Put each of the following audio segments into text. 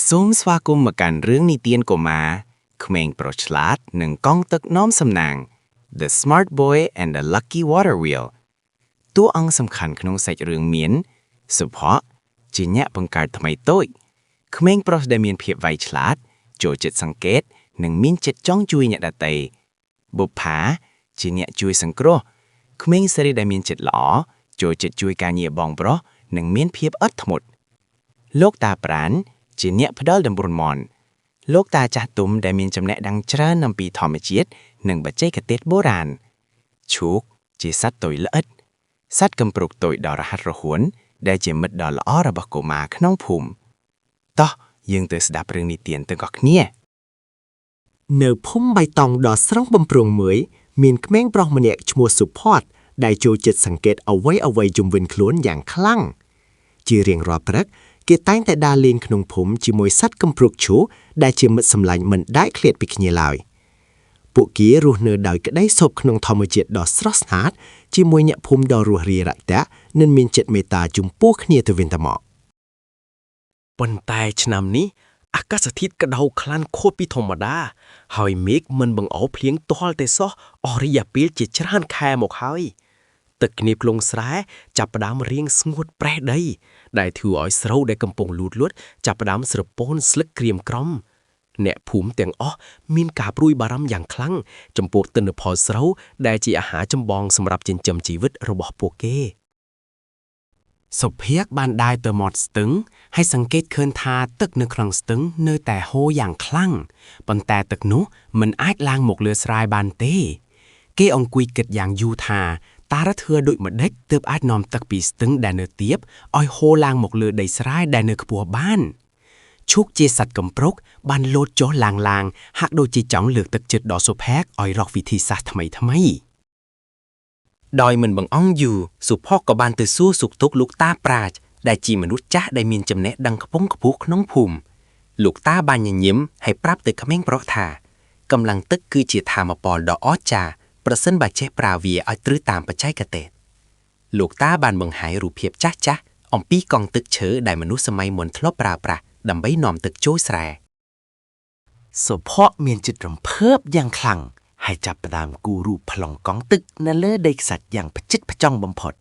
សូមស្វាគមន៍មកកាន់រឿងនិទានកុមារក្មេងប្រុសឆ្លាតនិងកង់ទឹកនាំសំណាង The Smart Boy and the Lucky Water Wheel តួអង្គសំខាន់ក្នុងសាច់រឿងមានសុភ័ក្រជាអ្នកបង្កើតថ្មីតូចក្មេងប្រុសដែលមានភាពវៃឆ្លាតចូលចិត្តសង្កេតនិងមានចិត្តចង់ជួយអ្នកដទៃបុប្ផាជាអ្នកជួយសង្គ្រោះក្មេងស្រីដែលមានចិត្តល្អចូលចិត្តជួយការងារបងប្រុសនិងមានភាពអត់ធ្មត់លោកតាប្រានជាអ្នកផ្ដល់ដំបូន្មានលោកតាចាស់ទុំដែលមានចំណេះដឹងច្រើនអំពីធម្មជាតិនិងបច្ចេកទេសបុរាណឈូកជាសត្វតុយល្អិតសត្វកំប្រុកតូចដ៏រហ័សរហួនដែលជាមិត្តដ៏ល្អរបស់កុមារក្នុងភូមិតោះយើងទៅស្ដាប់រឿងនិទានទាំងអស់គ្នានៅភូមិបៃតងដ៏ស្រស់បំព្រងមួយមានក្មេងប្រុសម្នាក់ឈ្មោះសុផាតដែលចូលចិត្តសង្កេតអ្វីៗជុំវិញខ្លួនយ៉ាងខ្លាំងជារៀងរាល់ព្រឹកគេតែងតែដើរលេងក្នុងភូមិជាមួយសត្វកំប្រុកឈូកដែលជាមិត្តសម្លាញ់មិនដែលឃ្លាតពីគ្នាឡើយពួកគេរស់នៅដោយក្តីសុខក្នុងធម្មជាតិដ៏ស្រស់ស្អាតជាមួយអ្នកភូមិដ៏រួសរាយរាក់ទាក់និងមានចិត្តមេត្តាចំពោះគ្នាទៅវិញទៅមកប៉ុន្តែឆ្នាំនេះអាកាសធាតុក្តៅខ្លាំងខុសពីធម្មតាហើយមេឃមិនបង្អោរភ្លៀងទាល់តែសោះអស់រយៈពេលជាច្រើនខែមកហើយទឹកគ្នាភ្លុងស្រែចាប់ផ្ដើមរៀងស្ងួតប្រេះដីដែលធ្វើឲ្យស្រូវដែលកំពុងលូតលាស់ចាប់ផ្ដើមស្រពោនស្លឹកក្រៀមក្រំអ្នកភូមិទាំងអស់មានការព្រួយបារម្ភយ៉ាងខ្លាំងចំពោះទិន្នផលស្រូវដែលជាអាហារចម្បងសម្រាប់ចិញ្ចឹមជីវិតរបស់ពួកគេសុភ័ក្របានដើរទៅមាត់ស្ទឹងហើយសង្កេតឃើញថាទឹកនៅក្នុងស្ទឹងនៅតែហូរយ៉ាងខ្លាំងប៉ុន្តែទឹកនោះមិនអាចឡើងមកលើស្រែបានទេគេអង្គុយគិតយ៉ាងយូរថាតើធ្វើដូចម្ដេចទើបអាចនាំទឹកពីស្ទឹងដែលនៅទាបឲ្យហូរឡើងមកលើដីស្រែដែលនៅខ្ពស់បានឈូកជាសត្វកំប្រុកបានលោតចុះឡើងហាក់ដូចជាចង់លើកទឹកចិត្តដល់សុភ័ក្រឲ្យរកវិធីសាស្ត្រថ្មីដោយមិនបង្អង់យូរសុភ័ក្រក៏បានទៅសួរសុខទុក្ខលោកតាប្រាជ្ញដែលជាមនុស្សចាស់ដែលមានចំណេះដឹងខ្ពង់ខ្ពស់ក្នុងភូមិលោកតាបានញញឹមហើយប្រាប់ទៅក្មេងប្រុសថាកម្លាំងទឹកគឺជាថាមពលដ៏អស្ចារ្យប្រសិនបើចេះប្រើវាឲ្យត្រូវតាមបច្ចេកទេសលោកតាបានបង្ហាញរូបភាពចាស់អំពីកង់ទឹកឈើដែលមនុស្សសម័យមុនធ្លាប់ប្រើប្រាស់ដើម្បីនាំទឹកចូលស្រែសុភ័ក្រមានចិត្តរំភើបយ៉ាងខ្លាំងហើយចាប់ផ្ដើមគូររូបប្លង់កង់ទឹកនៅលើដីខ្សាច់យ៉ាងផ្ចិតផ្ចង់បំផុត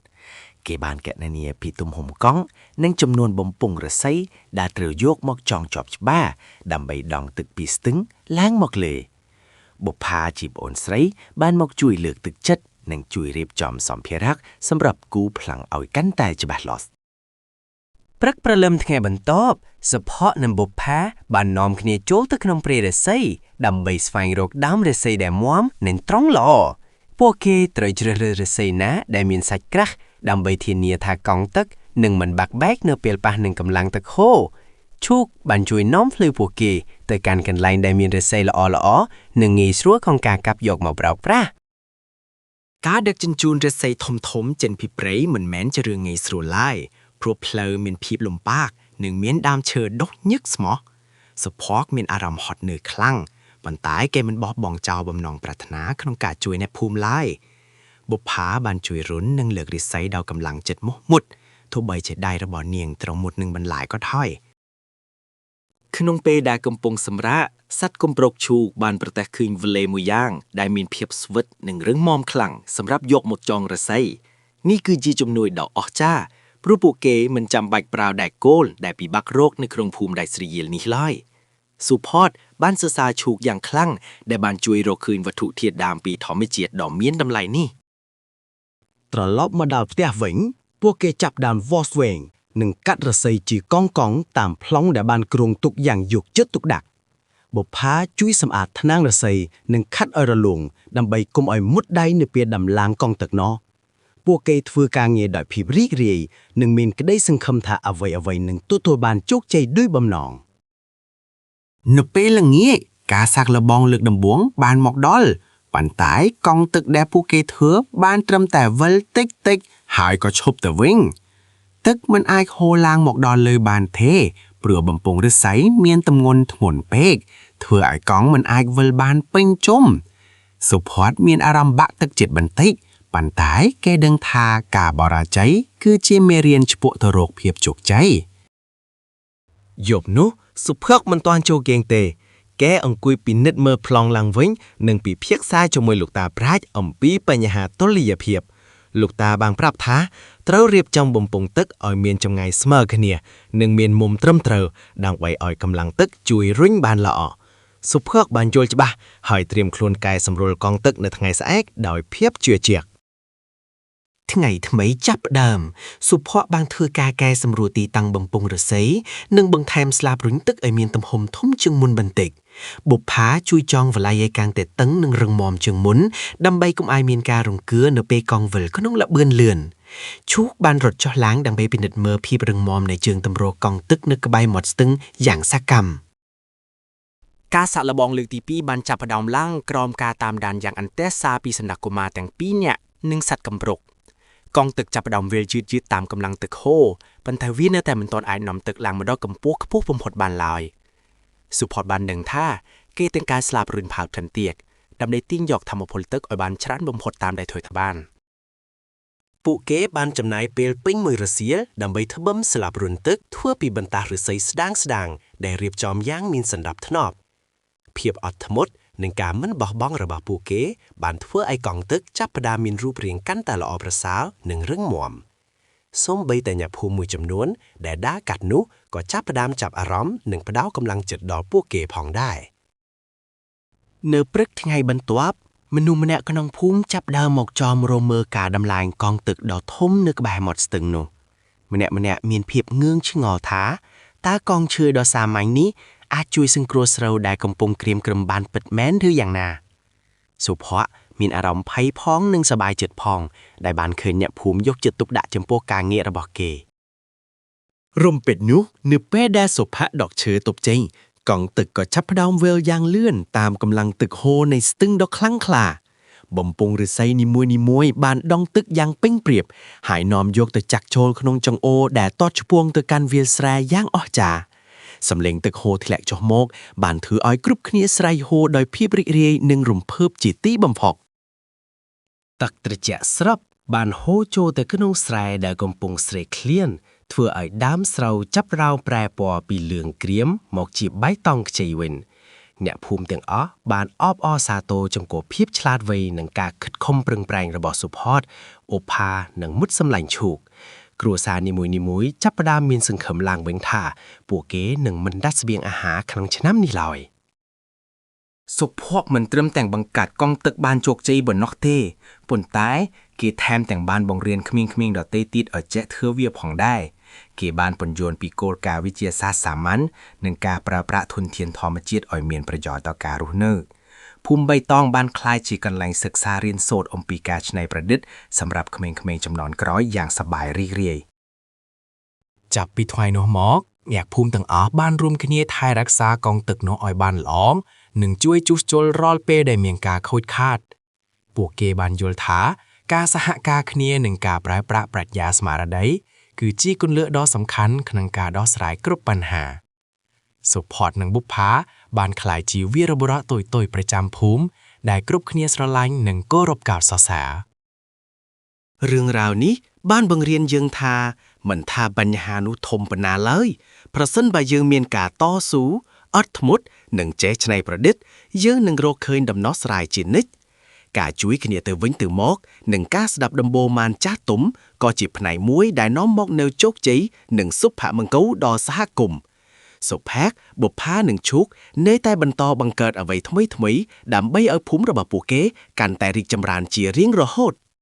គេបានគណនាពីទំហំកង់និងចំនួនបំពង់រស័យដែលត្រូវយកមកចងជាប់ច្បារដើម្បីដងទឹកពីស្ទឹងឡើងមកលើបុប្ផាជាប្អូនស្រីបានមកជួយលើកទឹកចិត្តនិងជួយរៀបចំសម្ភារៈសម្រាប់គូប្លង់ឲ្យកាន់តែច្បាស់លាស់ព្រឹកព្រលឹមថ្ងៃបន្ទាប់សុភ័ក្រនិងបុប្ផាបាននាំគ្នាចូលទៅក្នុងព្រៃឫស្សីដើម្បីស្វែងរកដើមឫស្សីដែលមាំនិងត្រង់ល្អពួកគេត្រូវជ្រើសរើសឫស្សីណាដែលមានសាច់ក្រាស់ដើម្បីធានាថាកង់ទឹកនឹងមិនបាក់បែកនៅពេលប៉ះនឹងកម្លាំងទឹកហូរឈូកបានជួយនាំភ្លឺពួកគេទៅកាន់កន្លែងដែលមានឫស្សីល្អៗនិងងាយស្រួលក្នុងការកាប់យកមកប្រើប្រាស់ការដឹកជញ្ជូនឫស្សីធំៗចេញពីព្រៃមិនមែនជារឿងងាយស្រួលឡើយព្រោះផ្លូវមានភាពលំបាកនិងមានដើមឈើដុះញឹកស្មោះសុភ័ក្រមានអារម្មណ៍ហត់នឿយខ្លាំងប៉ុន្តែគេមិនបោះបង់ចោលបំណងប្រាថ្នាក្នុងការជួយអ្នកភូមិឡើយបុប្ផាបានជួយរុននិងលើកឫស្សីដោយកម្លាំងចិត្តមោះមុតទោះបីជាដៃរបស់នាងត្រូវមុតនឹងបន្លាយក៏ដោយក្នុងពេលដែលកំពុងសម្រាកសត្វកំប្រុកឈូកបានប្រទះឃើញវលេមួយយ៉ាងដែលមានភាពស្វិតនិងរឹងមាំខ្លាំងសម្រាប់យកមកចងឫស្សីនេះគឺជាជំនួយដ៏អស្ចារ្យព្រោះពួកគេមិនចាំបាច់ប្រើដែកគោលដែលពិបាករកនៅក្នុងភូមិដាច់ស្រយាលនេះឡើយសុផាតបានសរសើរឈូកយ៉ាងខ្លាំងដែលបានជួយរកឃើញវត្ថុធាតុដើមពីធម្មជាតិដ៏មានតម្លៃនេះត្រឡប់មកដល់ផ្ទះវិញពួកគេចាប់ដើមវាស់វែងនិងកាត់ឫស្សីជាកង់តាមប្លង់ដែលបានគ្រោងទុកយ៉ាងយកចិត្តទុកដាក់បុប្ផាជួយសម្អាតថ្នាំងឫស្សីនិងខាត់ឲ្យរលោងដើម្បីកុំឲ្យមុតដៃនៅពេលដំឡើងកង់ទឹកនោះពួកគេធ្វើការងារដោយភាពរីករាយនិងមានក្តីសង្ឃឹមថាអ្វីៗនឹងទទួលបានជោគជ័យដោយបំណងនៅពេលល្ងាចការសាកល្បងលើកដំបូងបានមកដល់ប៉ុន្តែកង់ទឹកដែលពួកគេធ្វើបានត្រឹមតែវិលតិចហើយក៏ឈប់ទៅវិញទឹកមិនអាចហូរឡើងមកដល់លើបានទេព្រោះបំពង់ឫស្សីមានទម្ងន់ធ្ងន់ពេកធ្វើឲ្យកង់មិនអាចវិលបានពេញជុំសុភ័ក្រមានអារម្មណ៍បាក់ទឹកចិត្តបន្តិចប៉ុន្តែគេដឹងថាការបរាជ័យគឺជាមេរៀនឆ្ពោះទៅរកភាពជោគជ័យ យប់នោះសុភ័ក្រមិនទាន់ចូលគេងទេកែអង្គុយពិនិត្យមើលប្លង់ឡើងវិញនិងពិភាក្សាជាមួយលោកតាប្រាជ្ញអំពីបញ្ហាតុល្យភាពលោកតាបានប្រាប់ថាត្រូវរៀបចំបំពង់ទឹកឲ្យមានចម្ងាយស្មើគ្នានិងមានមុំត្រឹមត្រូវដើម្បីឲ្យកម្លាំងទឹកជួយរុញបានល្អសុភ័ក្របានយល់ច្បាស់ហើយត្រៀមខ្លួនកែសម្រួលកង់ទឹកនៅថ្ងៃស្អែកដោយភាពជឿជាក់ថ្ងៃថ្មីចាប់ផ្ដើមសុភ័ក្របានធ្វើការកែសម្រួលទីតាំងបំពង់ឫស្សីនិងបន្ថែមស្លាបរុញទឹកឲ្យមានទំហំធំជាងមុនបន្តិចបុប្ផាជួយចងវឡៃឲ្យកាន់តែតឹងនិងរឹងមាំជាងមុនដើម្បីកុំឲ្យមានការរង្គើនៅពេលកង់វិលក្នុងល្បឿនលឿនឈូកបានរត់ចុះឡើងដើម្បីពិនិត្យមើលភាពរឹងមាំនៃជើងទម្រកង់ទឹកនៅក្បែរមាត់ស្ទឹងយ៉ាងសកម្មការសាក់លបងលើកទី2បានចាប់ផ្ដើមឡើងក្រោមការតាមដានយ៉ាងអន្ទះសារពីសំណាក់កុមារទាំង2នាក់និងសត្វកំប្រុកកង់ទឹកចាប់ផ្ដើមវាលយឺតៗតាមកម្លាំងទឹកហូរប៉ុន្តែវានៅតែមិនទាន់អាចនាំទឹកឡើងមកដល់កម្ពស់ខ្ពស់បំផុតបានឡើយសុផតបានដឹងថាគេទាំងការស្លាបរុញផៅផ្លិនទៀតដើម្បីទាញយកធម្មពលទឹកឲ្យបានច្រើនបំផុតតាមដែលធ្វើទៅបានពួកគេបានចំណាយពេលពេញមួយរសៀលដើម្បីធ្វើបឹមស្លាបរុញទឹកធ្វើពីបន្ទះឫស្សីស្ដាងដែលរៀបចំយ៉ាងមានសណ្ដាប់ធ្នាប់ភាពអត់ធ្មត់និងការមិនបោះបង់របស់ពួកគេបានធ្វើឲ្យកង់ទឹកចាប់ផ្ដើមមានរូបរាងកាន់តែល្អប្រសើរនិងរឹងមាំសូម្បីតែអ្នកភូមិមួយចំនួនដែលដើរកាត់នោះក៏ចាប់ផ្ដើមចាប់អារម្មណ៍និងផ្ដោតកម្លាំងចិត្តដល់ពួកគេផងដែរនៅព្រឹកថ្ងៃបន្ទាប់មនុស្សម្នាក់ក្នុងភូមិចាប់ផ្ដើមមកចោមរមើលការដំឡើងកង់ទឹកដ៏ធំនៅក្បែរមាត់ស្ទឹងនោះម្នាក់មានភាពងឿងឆ្ងល់ថាតើកង់ឈើដ៏សាមញ្ញនេះអាចជួយសង្គ្រោះស្រូវដែលកំពុងក្រៀមក្រំបានពិតមែនឬយ៉ាងណាសុភ័ក្រមានអារម្មណ៍ភ័យផងនិងសប្បាយចិត្តផងដែលបានឃើញអ្នកភូមិយកចិត្តទុកដាក់ចំពោះការងាររបស់គេរំពេចនោះនៅពេលដែលសុភ័ក្រដកឈើទប់ចេញកង់ទឹកក៏ចាប់ផ្ដើមវិលយ៉ាងលឿនតាមកម្លាំងទឹកហូរនៃស្ទឹងដ៏ខ្លាំងក្លាបំពង់ឫស្សីនីមួយៗបានដងទឹកយ៉ាងពេញព្រៀបហើយនាំយកទៅចាក់ចូលក្នុងចង្អូរដែលទាត់ឆ្ពោះទៅកាន់វាលស្រែយ៉ាងអស្ចារ្យសំឡេងទឹកហូរធ្លាក់ចុះមកបានធ្វើឲ្យគ្រប់គ្នាស្រែកហូដោយភាពរីករាយនិងរំភើបជាទីបំផុតទឹកត្រជាក់ស្រាប់បានហូរចូលទៅក្នុងស្រែដែលកំពុងស្រេកឃ្លានធ្វើឲ្យដើមស្រូវចាប់ផ្ដើមប្រែពណ៌ពីលឿងក្រៀមមកជាបៃតងខ្ចីវិញអ្នកភូមិទាំងអស់បានអបអរសាទរចំពោះភាពឆ្លាតវៃនិងការខិតខំប្រឹងប្រែងរបស់សុផតអូផានិងមុតសម្លាញ់ឈូកគ្រួសារនីមួយៗចាប់ផ្ដើមមានសង្ឃឹមឡើងវិញថាពួកគេនឹងមិនដាច់ស្បៀងអាហារក្នុងឆ្នាំនេះឡើយសុភ័ក្រមិនត្រឹមតែបង្កើតកង់ទឹកបានជោគជ័យប៉ុណ្ណោះទេប៉ុន្តែគេថែមទាំងបានបង្រៀនក្មេងៗដទៃទៀតឲ្យចេះធ្វើវាផងដែរគេបានពន្យល់ពីគោលការណ៍វិទ្យាសាស្ត្រសាមញ្ញនិងការប្រើប្រាស់ធនធានធម្មជាតិឲ្យមានប្រយោជន៍ដល់ការរស់នៅភូមិបៃតងបានក្លាយជាកន្លែងសិក្សារៀនសូត្រអំពីការច្នៃប្រឌិតសម្រាប់ក្មេងៗជំនាន់ក្រោយយ៉ាងសប្បាយរីករាយចាប់ពីថ្ងៃនោះមកអ្នកភូមិទាំងអស់បានរួមគ្នាថែរក្សាកង់ទឹកនោះឲ្យបានល្អនិងជួយជួសជុលរាល់ពេលដែលមានការខូចខាតពួកគេបានយល់ថាការសហការគ្នានិងការប្រើប្រាស់ប្រាជ្ញាស្មារតីគឺជាគន្លឹះដ៏សំខាន់ក្នុងការដោះស្រាយគ្រប់បញ្ហាសុផតនិងបុប្ផាបានក្លាយជាវីរបុរសទុយៗប្រចាំភូមិដែលគ្រប់គ្នាស្រឡាញ់និងគោរពកោតសរសើររឿងរ៉ាវនេះបានបង្រៀនយើងថាមិនថាបញ្ហានោះធំប៉ុណ្ណាឡើយប្រសិនបើយើងមានការតស៊ូអត់ធ្មត់និងចេះច្នៃប្រឌិតយើងនឹងរកឃើញដំណោះស្រាយជានិច្ចការជួយគ្នាទៅវិញទៅមកនិងការស្ដាប់ដំបូន្មានចាស់ទុំក៏ជាផ្នែកមួយដែលនាំមកនូវជោគជ័យនិងសុភមង្គលដល់សហគមន៍សុភ័ក្របុប្ផានិងឈូកនៅតែបន្តបង្កើតអ្វីថ្មីៗដើម្បីឲ្យភូមិរបស់ពួកគេកាន់តែរីកចម្រើនជារៀងរហូត